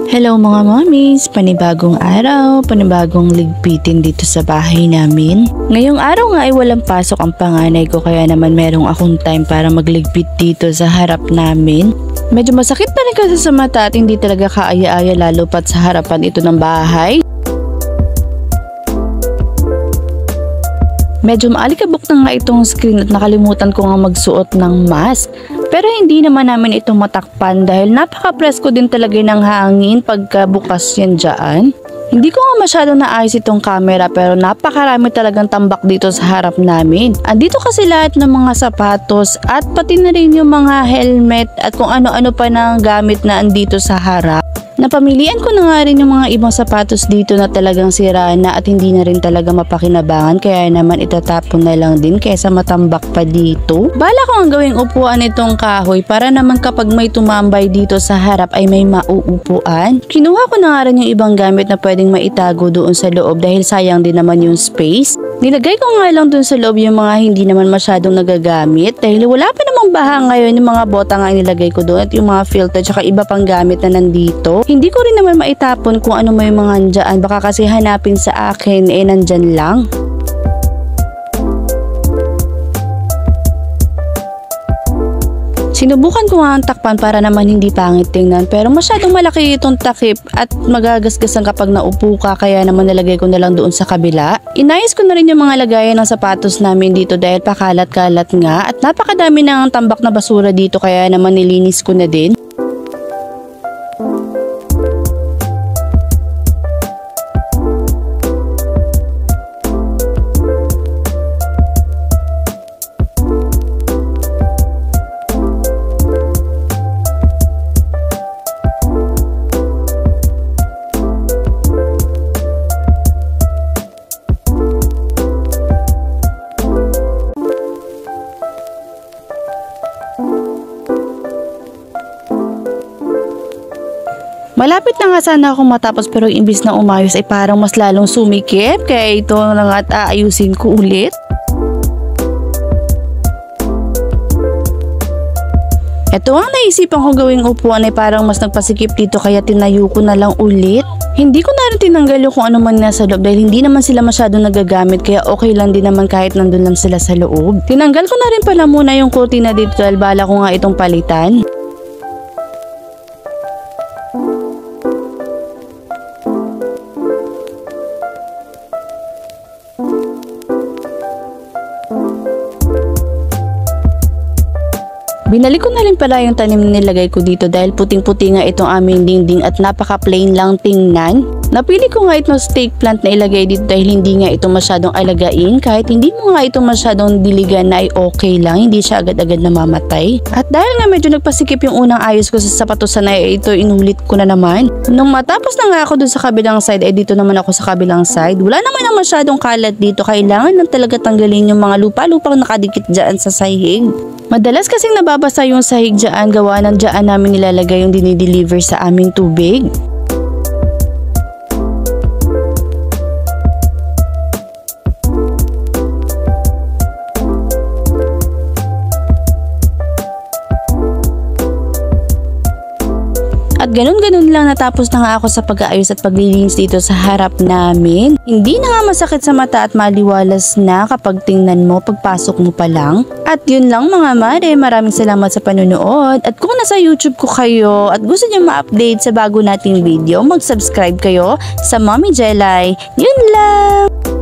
Hello mga mommies! Panibagong araw, panibagong ligpitin dito sa bahay namin. Ngayong araw nga ay walang pasok ang panganay ko kaya naman merong akong time para magligpit dito sa harap namin. Medyo masakit pa rin kasi sa mata at hindi talaga kaaya-aya lalo pat sa harapan ito ng bahay. Medyo maalikabok na nga itong screen at nakalimutan ko nga magsuot ng mask. Pero hindi naman namin ito matakpan dahil napaka-presko din talaga ng hangin pagkabukas yan dyan. Hindi ko nga masyadong naayos itong camera pero napakarami talagang tambak dito sa harap namin. Andito kasi lahat ng mga sapatos at pati na rin yung mga helmet at kung ano-ano pa ng gamit na andito sa harap. Napamilian ko na nga rin yung mga ibang sapatos dito na talagang sira na at hindi na rin talaga mapakinabangan kaya naman itatapon na lang din kaysa matambak pa dito. Bala ko ang gawing upuan itong kahoy para naman kapag may tumambay dito sa harap ay may mauupuan. Kinuha ko na nga rin yung ibang gamit na pwedeng maitago doon sa loob dahil sayang din naman yung space. Nilagay ko nga lang doon sa loob yung mga hindi naman masyadong nagagamit dahil wala pa namang baha ngayon yung mga bota nga nilagay ko doon at yung mga filter tsaka iba pang gamit na nandito. Hindi ko rin naman maitapon kung ano may mga andyan. Baka kasi hanapin sa akin nandyan lang. Sinubukan ko nga ang takpan para naman hindi pangit tingnan pero masyadong malaki itong takip at magagasgasan kapag naupo ka kaya naman nalagay ko na lang doon sa kabila. Inayos ko na rin yung mga lagayan ng sapatos namin dito dahil pakalat-kalat nga at napakadami ng tambak na basura dito kaya naman nilinis ko na din. Malapit na nga sana ako matapos pero imbis na umayos ay parang mas lalong sumikip kaya ito na nga at aayusin ko ulit. Ito ang naisipan ko gawing upuan ay parang mas nagpasikip dito kaya tinayo ko na lang ulit. Hindi ko na rin tinanggal yung kung ano man nasa loob dahil hindi naman sila masyadong nagagamit kaya okay lang din naman kahit nandun lang sila sa loob. Tinanggal ko na rin pala muna yung kurtina dito dahil bala ko nga itong palitan. Binalik ko na rin pala yung tanim na nilagay ko dito dahil puting-puti nga itong aming dingding at napaka-plain lang tingnan. Napili ko nga itong stake plant na ilagay dito dahil hindi nga ito masyadong alagain. Kahit hindi mo nga ito masyadong diligan na ay okay lang, hindi siya agad-agad namamatay. At dahil nga medyo nagpasikip yung unang ayos ko sa sapatosan ay ito inulit ko na naman. Nung matapos na nga ako dun sa kabilang side ay dito naman ako sa kabilang side. Wala naman na masyadong kalat dito, kailangan lang talaga tanggalin yung mga lupa-lupang nakadikit dyan sa sahig. Madalas kasing nababasa yung sahig dyan, gawa ng dyan namin nilalagay yung dinideliver sa aming tubig. At ganun-ganun lang natapos na nga ako sa pag-aayos at paglilinis dito sa harap namin. Hindi na nga masakit sa mata at maliwalas na kapag tingnan mo pagpasok mo pa lang. At yun lang mga mare, maraming salamat sa panunood. At kung nasa YouTube ko kayo at gusto niyo ma-update sa bago nating video, mag-subscribe kayo sa Mommy Jelay. Yun lang!